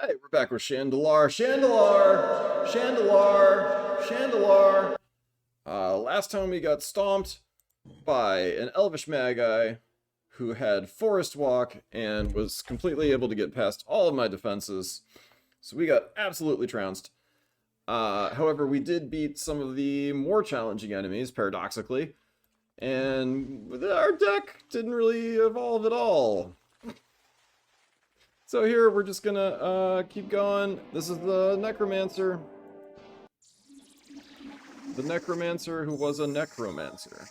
Hey, we're back with Shandalar. Shandalar! Shandalar! Shandalar! Last time we got stomped by an elvish magi who had forest walk and was completely able to get past all of my defenses. So we got absolutely trounced. However, we did beat some of the more challenging enemies, paradoxically. And our deck didn't really evolve at all. So here, we're just gonna keep going. This is the Necromancer. The Necromancer who was a Necromancer.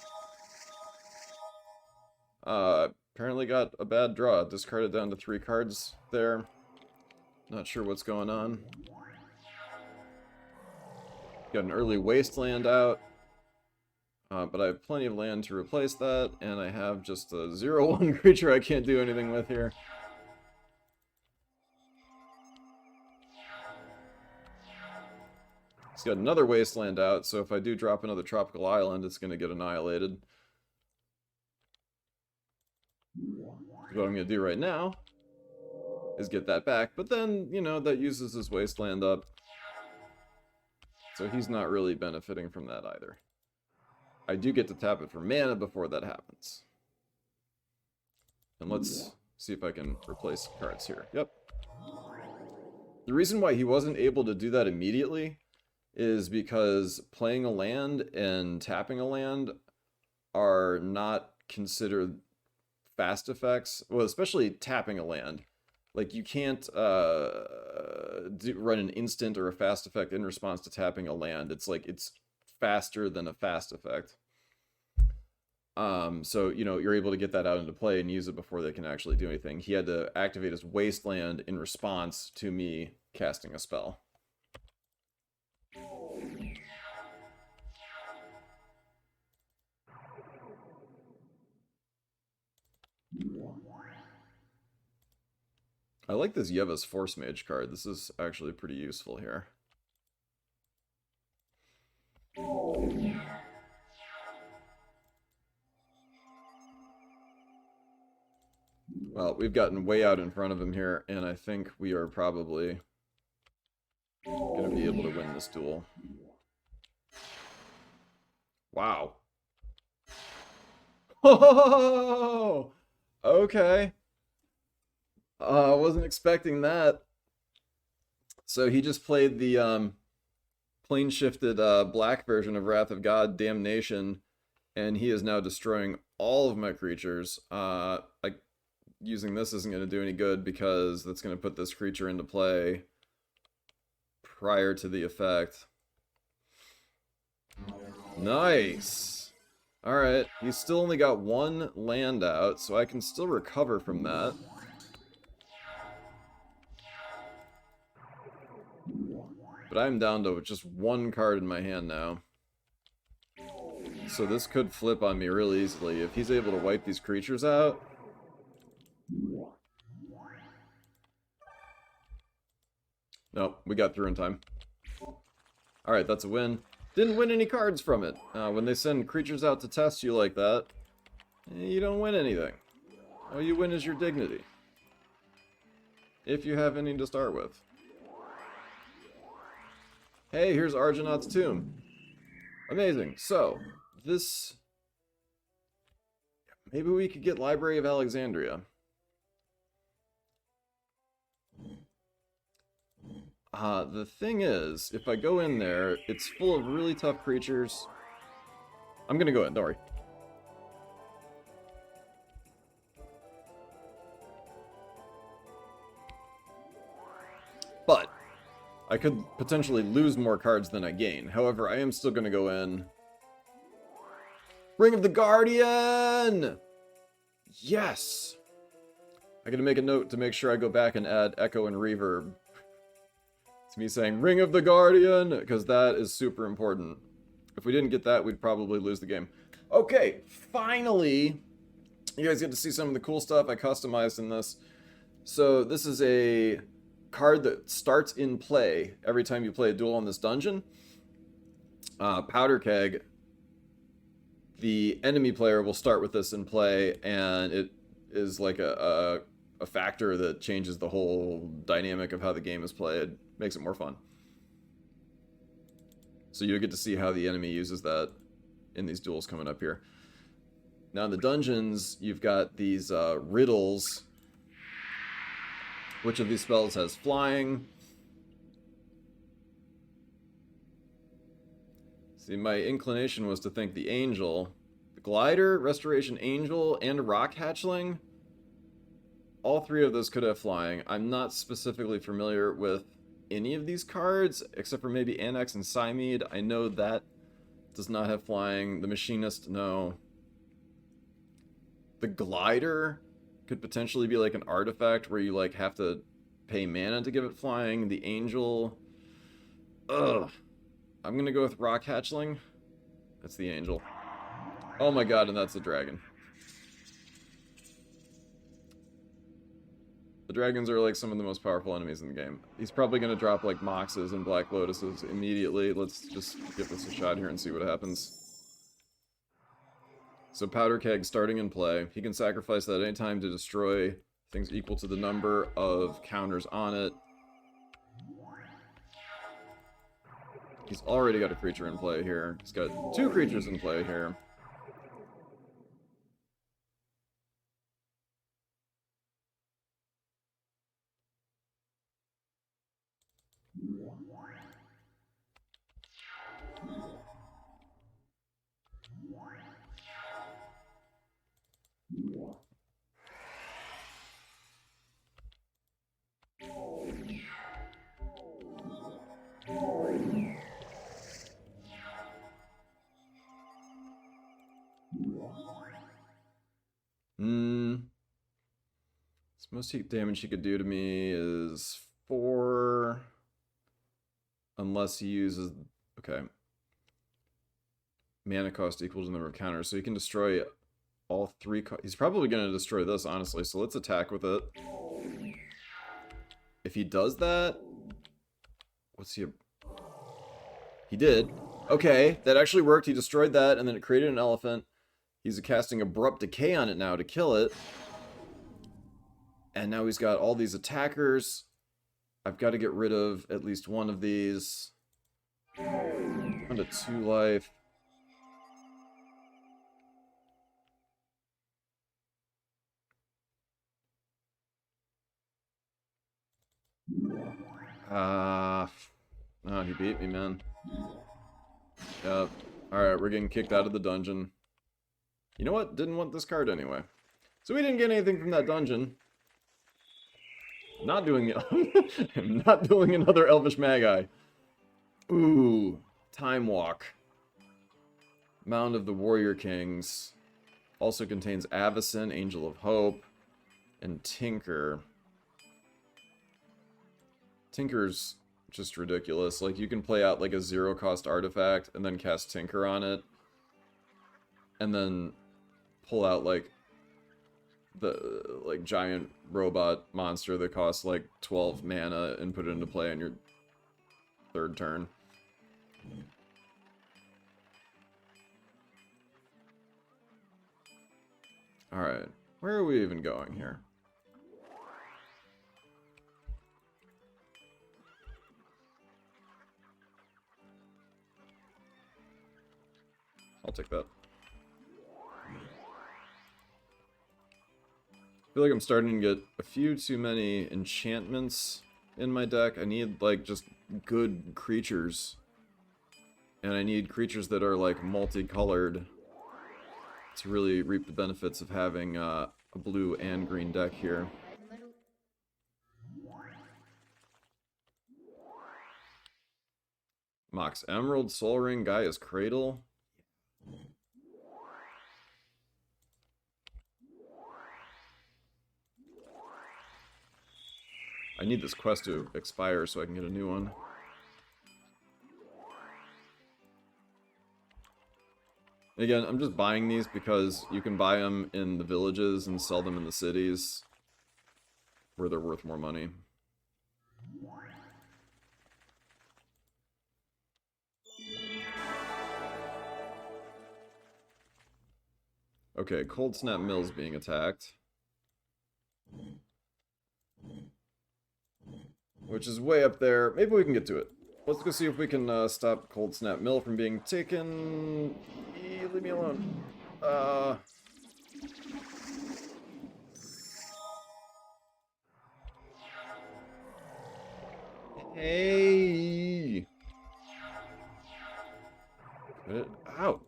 Apparently got a bad draw. Discarded down to 3 cards there. Not sure what's going on. Got an early Wasteland out. But I have plenty of land to replace that, and I have just a 0/1 creature I can't do anything with here. He's got another Wasteland out, so if I do drop another Tropical Island, it's going to get annihilated. What I'm going to do right now is get that back, but then, you know, that uses his Wasteland up. So he's not really benefiting from that either. I do get to tap it for mana before that happens. And let's see if I can replace cards here. Yep. The reason why he wasn't able to do that immediately is because playing a land and tapping a land are not considered fast effects. Well, especially tapping a land. Like, you can't run an instant or a fast effect in response to tapping a land. It's like, it's faster than a fast effect. So, you know, you're able to get that out into play and use it before they can actually do anything. He had to activate his Wasteland in response to me casting a spell. I like this Yeva's Force Mage card. This is actually pretty useful here. Well, we've gotten way out in front of him here, and I think we are probably going to be able to win this duel. Wow. Oh! Okay. Wasn't expecting that. So he just played the plane-shifted black version of Wrath of God, Damnation, and he is now destroying all of my creatures. Using this isn't going to do any good because that's going to put this creature into play prior to the effect. Nice! Alright, he's still only got 1 land out, so I can still recover from that. But I'm down to just 1 card in my hand now. So this could flip on me real easily. If he's able to wipe these creatures out... Nope, we got through in time. Alright, that's a win. Didn't win any cards from it. When they send creatures out to test you like that, you don't win anything. All you win is your dignity. If you have any to start with. Hey, here's Argonaut's Tomb. Amazing. So, this... Maybe we could get Library of Alexandria. The thing is, if I go in there, it's full of really tough creatures. I'm gonna go in, don't worry. But I could potentially lose more cards than I gain. However, I am still gonna go in. Ring of the Guardian! Yes! I gotta make a note to make sure I go back and add echo and reverb. It's me saying, Ring of the Guardian, because that is super important. If we didn't get that, we'd probably lose the game. Okay, finally, you guys get to see some of the cool stuff I customized in this. So this is a card that starts in play every time you play a duel on this dungeon. Powder Keg. The enemy player will start with this in play, and it is like a a factor that changes the whole dynamic of how the game is played. Makes it more fun. So you get to see how the enemy uses that in these duels coming up here. Now in the dungeons, you've got these riddles. Which of these spells has flying? See, my inclination was to think the Angel, the Glider, Restoration Angel, and Rock Hatchling. All three of those could have flying. I'm not specifically familiar with any of these cards, except for maybe Annex and Cymede. I know that does not have flying. The Machinist, no. The Glider could potentially be like an artifact where you like have to pay mana to give it flying. The Angel, ugh. I'm gonna go with Rock Hatchling. That's the Angel. Oh my god, and that's the dragon. The dragons are like some of the most powerful enemies in the game. He's probably gonna drop like Moxes and Black Lotuses immediately. Let's just give this a shot here and see what happens. So Powder Keg starting in play. He can sacrifice that any time to destroy things equal to the number of counters on it. He's already got a creature in play here. He's got 2 creatures in play here. So most heat damage he could do to me is 4. Unless he uses... Okay. Mana cost equal to the number of counters. So he can destroy all 3... He's probably going to destroy this, honestly. So let's attack with it. If he does that... What's he... He did. Okay, that actually worked. He destroyed that, and then it created an elephant. He's casting Abrupt Decay on it now to kill it. And now he's got all these attackers. I've got to get rid of at least one of these. Down to 2 life. Oh, he beat me, man. Yep. Alright, we're getting kicked out of the dungeon. You know what? Didn't want this card anyway. So we didn't get anything from that dungeon. Not doing I'm not doing another Elvish Magi. Ooh, Time Walk. Mound of the Warrior Kings. Also contains Avacyn, Angel of Hope, and Tinker. Tinker's just ridiculous. Like, you can play out like a 0-cost artifact and then cast Tinker on it. And then pull out like the giant robot monster that costs like 12 mana and put it into play on your 3rd turn. Alright, where are we even going here? I'll take that. I feel like I'm starting to get a few too many enchantments in my deck. I need, like, just good creatures. And I need creatures that are, like, multicolored to really reap the benefits of having a blue and green deck here. Mox Emerald, Soul Ring, Gaia's Cradle. I need this quest to expire so I can get a new one. Again, I'm just buying these because you can buy them in the villages and sell them in the cities where they're worth more money. Okay, Cold Snap Mill's being attacked. which is way up there. Maybe we can get to it. Let's go see if we can stop Cold Snap Mill from being taken. Leave me alone. Hey! Get it out.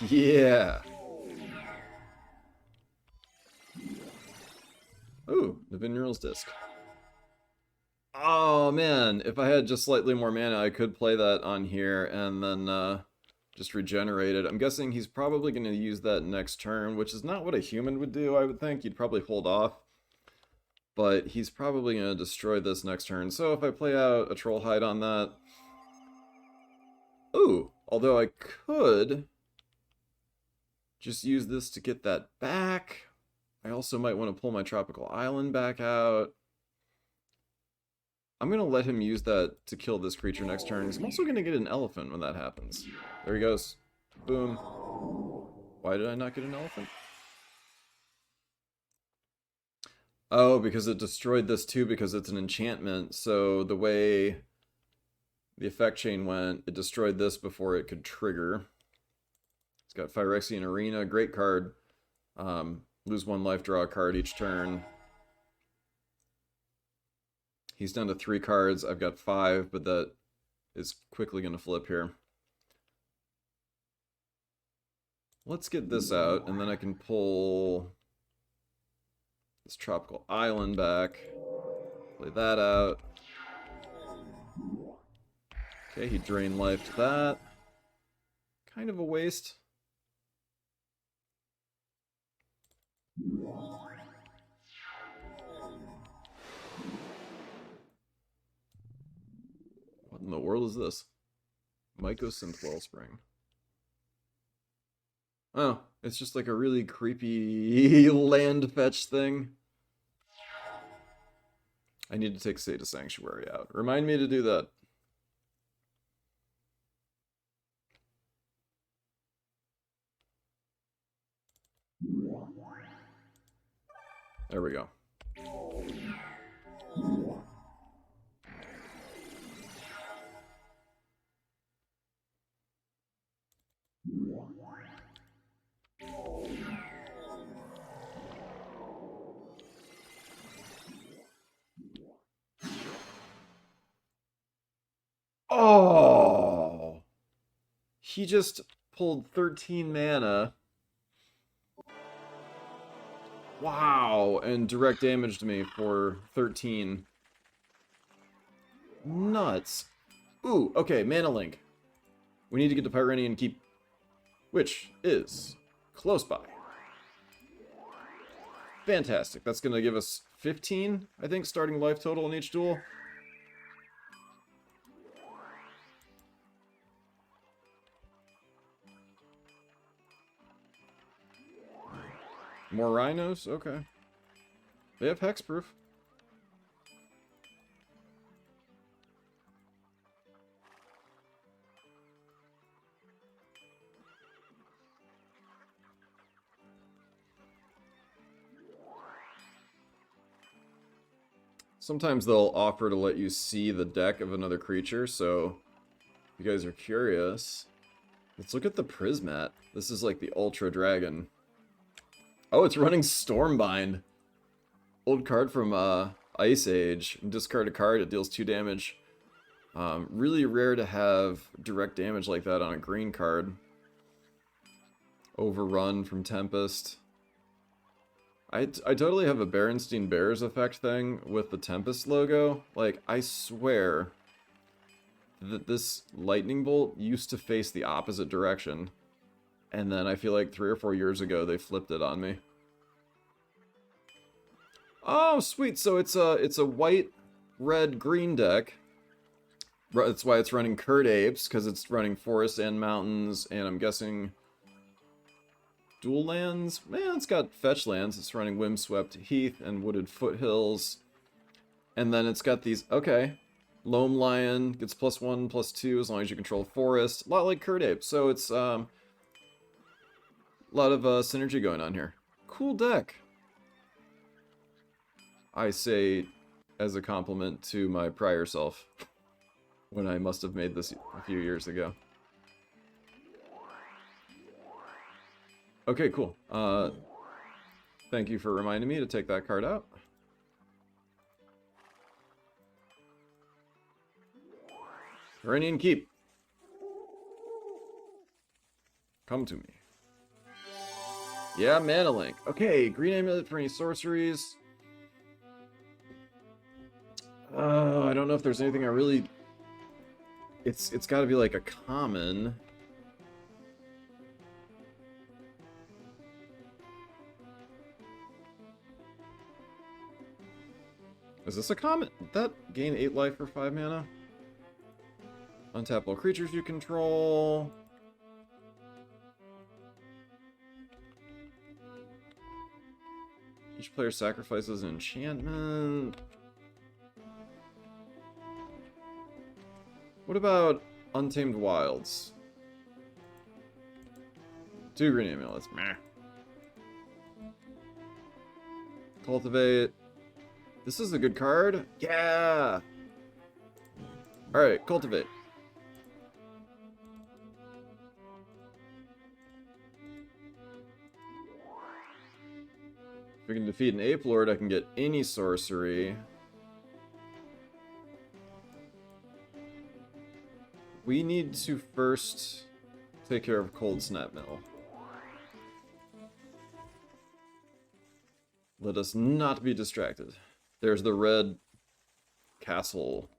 Yeah. Ooh, the Minerals Disc. Oh man, if I had just slightly more mana, I could play that on here and then just regenerate it. I'm guessing he's probably going to use that next turn, which is not what a human would do, I would think. You'd probably hold off. But he's probably going to destroy this next turn. So if I play out a Troll Hide on that... Ooh, although I could just use this to get that back. I also might want to pull my Tropical Island back out. I'm going to let him use that to kill this creature next turn, because I'm also going to get an elephant when that happens. There he goes. Boom. Why did I not get an elephant? Oh, because it destroyed this too, because it's an enchantment. So the way the effect chain went, it destroyed this before it could trigger. It's got Phyrexian Arena, great card. Lose 1 life, draw a card each turn. He's down to 3 cards. I've got 5, but that is quickly going to flip here. Let's get this out, and then I can pull this Tropical Island back. Play that out. Okay, he drained life to that. Kind of a waste. What in the world is this? Mycosynth Wellspring. Oh, it's just like a really creepy land fetch thing. I need to take Sata Sanctuary out. Remind me to do that. There we go. Oh! He just pulled 13 mana. Wow, and direct damaged me for 13. Nuts. Ooh, okay, Mana Link. We need to get to Pyrenian Keep, which is close by. Fantastic. That's going to give us 15, I think, starting life total in each duel. More rhinos? Okay. They have hexproof. Sometimes they'll offer to let you see the deck of another creature, so if you guys are curious, let's look at the Prismat. This is like the Ultra Dragon. Oh, it's running Stormbind. Old card from Ice Age. Discard a card, it deals 2 damage. Really rare to have direct damage like that on a green card. Overrun from Tempest. I totally have a Berenstein Bears effect thing with the Tempest logo. Like, I swear that this lightning bolt used to face the opposite direction. And then I feel like 3 or 4 years ago they flipped it on me. Oh, sweet. So it's a white, red, green deck. That's why it's running Curd Apes, because it's running forests and mountains, and I'm guessing dual lands. Man, it's got fetch lands. It's running Windswept Heath and Wooded Foothills. And then it's got these, okay. Loam Lion gets +1/+2 as long as you control forest. A lot like Curd Ape. So it's a lot of synergy going on here. cool deck. I say as a compliment to my prior self when I must have made this a few years ago. Okay, cool. Thank you for reminding me to take that card out. Iranian Keep. Come to me. Yeah, Mana Link. Okay, green amulet for any sorceries. I don't know if there's anything I really... It's got to be like a common. Is this a common? That gain 8 life for 5 mana? Untap all creatures you control. Each player sacrifices an enchantment. What about Untamed Wilds? 2 green amulets. Meh. Cultivate. This is a good card. Yeah! Alright, Cultivate. If we can defeat an Ape Lord, I can get any sorcery. We need to first take care of Cold Snap Mill. Let us not be distracted. There's the red castle.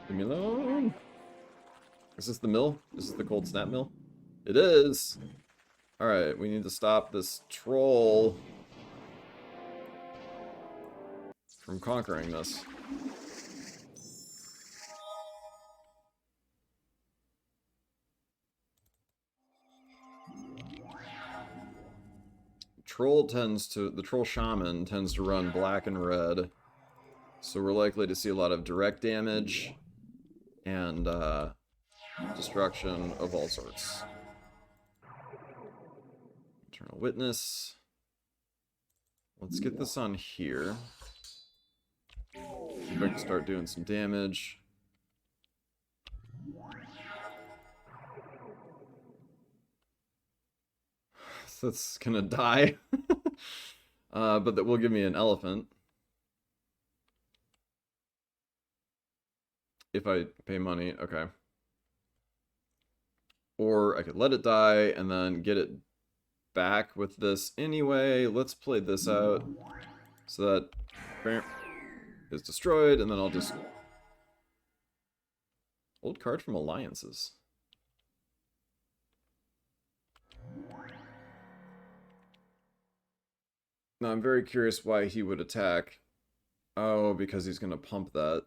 Leave me alone. Is this the mill? Is this the Cold Snap Mill? It is! Alright, we need to stop this troll from conquering this. The troll shaman tends to run black and red, so we're likely to see a lot of direct damage and destruction of all sorts. Eternal Witness. Let's get this on here. See if I can start doing some damage. So that's gonna die. But that will give me an elephant. If I pay money, okay. Or I could let it die and then get it back with this anyway. Let's play this out so that is destroyed, and then I'll just... Old card from Alliances. Now, I'm very curious why he would attack. Oh, because he's going to pump that.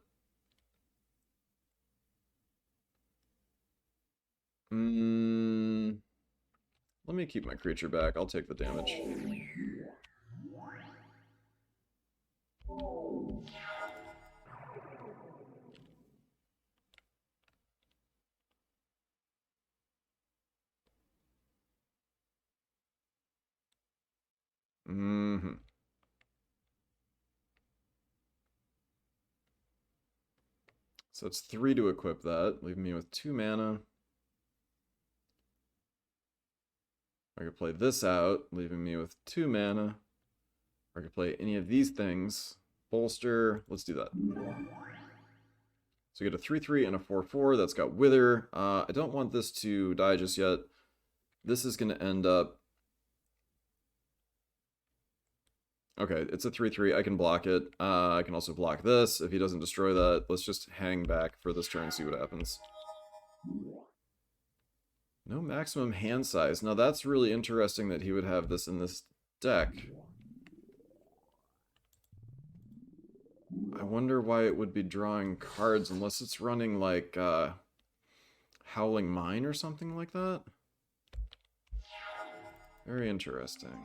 Let me keep my creature back. I'll take the damage. So it's 3 to equip that, leaving me with 2 mana. I could play this out, leaving me with 2 mana. Or I could play any of these things. Bolster, let's do that. So we get a 3/3 and a 4/4 that's got Wither. I don't want this to die just yet. This is going to end up... Okay, it's a 3/3. I can block it. I can also block this if he doesn't destroy that. Let's just hang back for this turn and see what happens. No maximum hand size. Now that's really interesting that he would have this in this deck. I wonder why it would be drawing cards unless it's running like Howling Mine or something like that. Very interesting.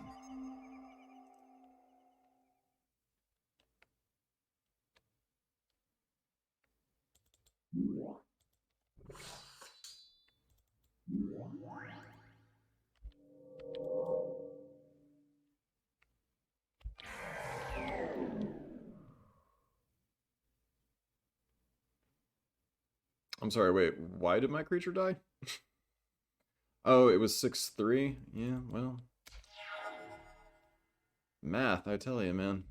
I'm sorry, wait, why did my creature die? Oh, it was 6-3? Yeah, well. Math, I tell you, man.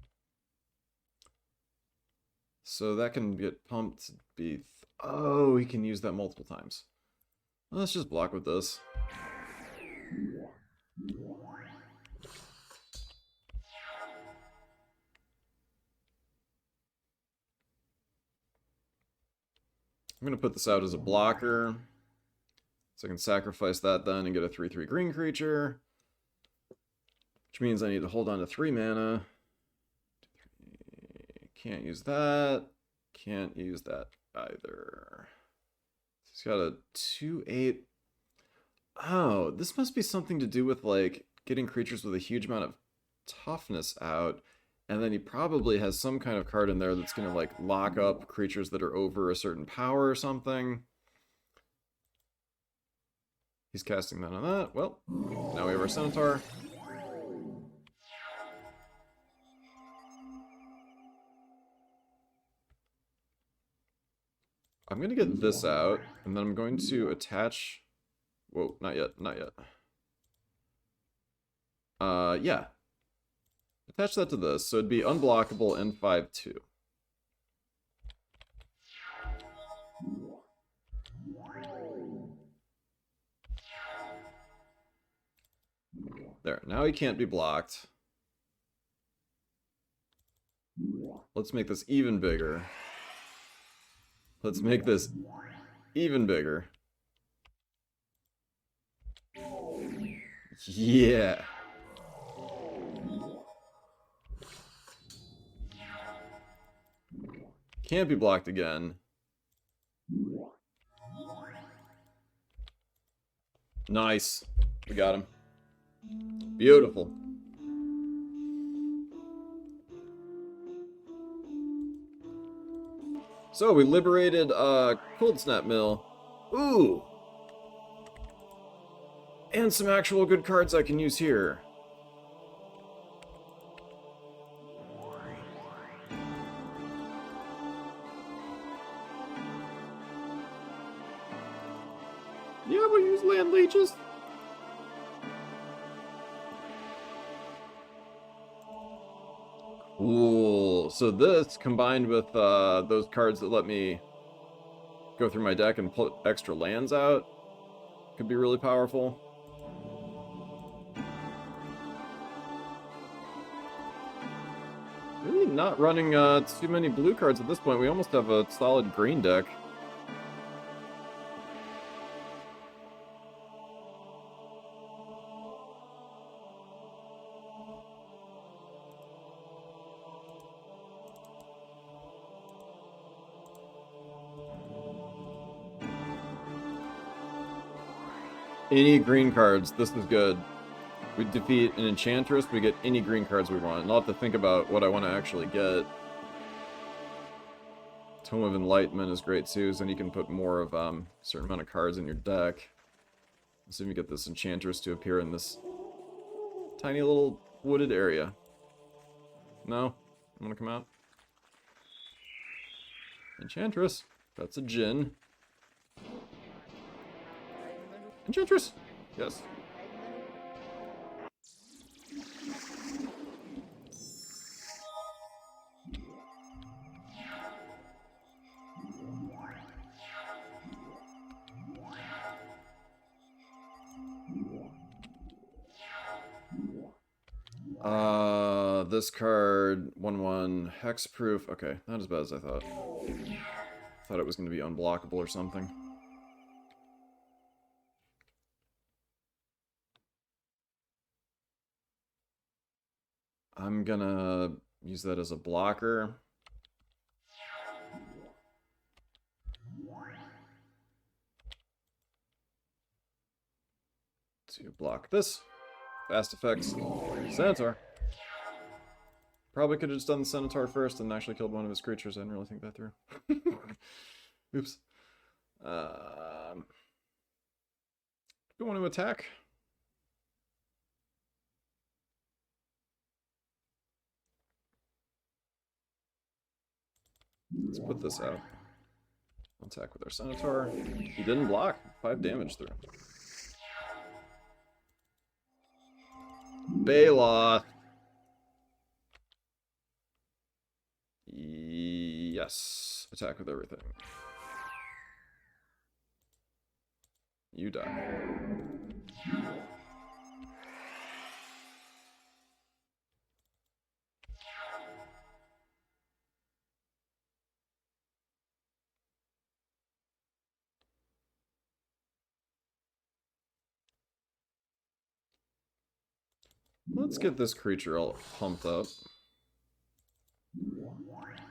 So that can get pumped to be... Oh, he can use that multiple times. Well, let's just block with this. I'm going to put this out as a blocker. So I can sacrifice that then and get a 3/3 green creature. Which means I need to hold on to 3 mana. Can't use that. Can't use that either. He's got a 2/8. Oh, this must be something to do with, like, getting creatures with a huge amount of toughness out. And then he probably has some kind of card in there that's going to, like, lock up creatures that are over a certain power or something. He's casting that on that. Well, now we have our Centaur. I'm going to get this out, and then I'm going to attach... Whoa, not yet, not yet. Yeah. Attach that to this, so it'd be unblockable and 5/2. There, now he can't be blocked. Let's make this even bigger. Let's make this even bigger. Yeah. Can't be blocked again. Nice. We got him. Beautiful. So we liberated Cold Snap Mill. Ooh. And some actual good cards I can use here. Yeah, we'll use land leeches. Cool. So this, combined with those cards that let me go through my deck and put extra lands out, could be really powerful. Really not running too many blue cards at this point. We almost have a solid green deck. Any green cards, this is good. We defeat an enchantress, we get any green cards we want. And I'll have to think about what I want to actually get. Tome of Enlightenment is great too, so then you can put more of a certain amount of cards in your deck. Let's see if we get this enchantress to appear in this tiny little wooded area. No? I'm gonna come out. Enchantress. That's a Djinn. Enchantress! Yes. This card, 1/1, hexproof. Okay, not as bad as I thought. Thought it was going to be unblockable or something. I'm gonna use that as a blocker. To block this. Fast effects. Centaur. Probably could have just done the Centaur first and actually killed one of his creatures. I didn't really think that through. Oops. Do you want to attack? Let's put this out. Attack with our Centaur. He didn't block. 5 damage through. Baloth. Yes. Attack with everything. You die. Let's get this creature all pumped up.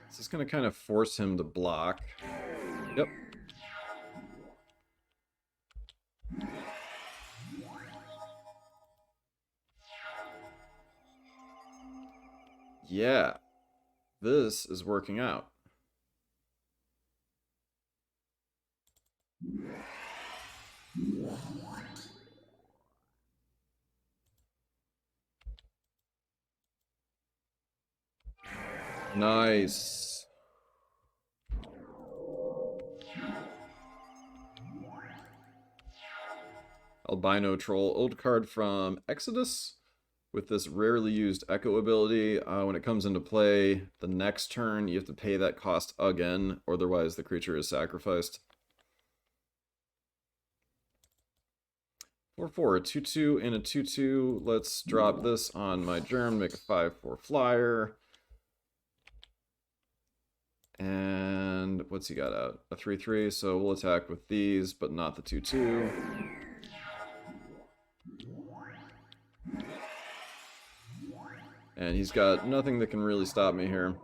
This is going to kind of force him to block. Yep. Yeah. This is working out. Nice. Albino Troll, old card from Exodus with this rarely used Echo ability. When it comes into play, the next turn you have to pay that cost again, or otherwise the creature is sacrificed. 4/4, a 2/2 and a 2/2. Let's drop this on my germ, make a 5/4 flyer. And what's he got out? A 3/3, so we'll attack with these, but not the 2/2. And he's got nothing that can really stop me here.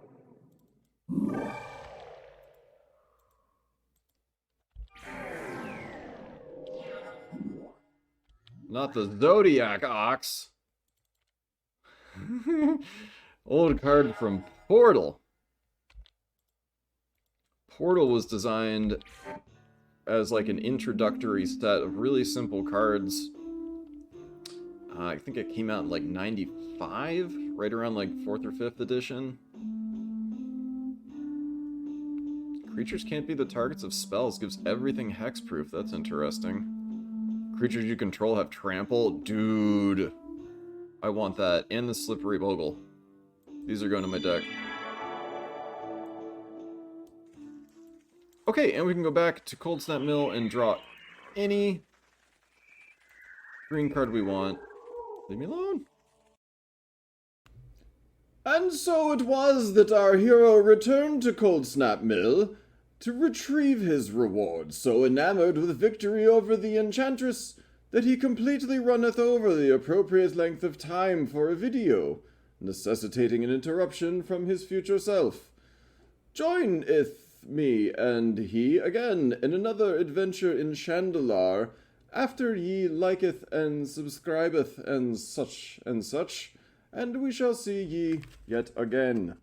Not the Zodiac Ox. Old card from Portal. Portal was designed as like an introductory set of really simple cards. I think it came out in like 95, right around like 4th or 5th edition. Creatures can't be the targets of spells, gives everything hexproof. That's interesting. Creatures you control have trample. Dude, I want that. And the Slippery Bogle. These are going to my deck. Okay, and we can go back to Cold Snap Mill and draw any green card we want. Leave me alone. And so it was that our hero returned to Cold Snap Mill to retrieve his reward, so enamored with victory over the enchantress that he completely runneth over the appropriate length of time for a video, necessitating an interruption from his future self. Joineth me and he again in another adventure in Shandalar, after ye liketh and subscribeth and such, and we shall see ye yet again.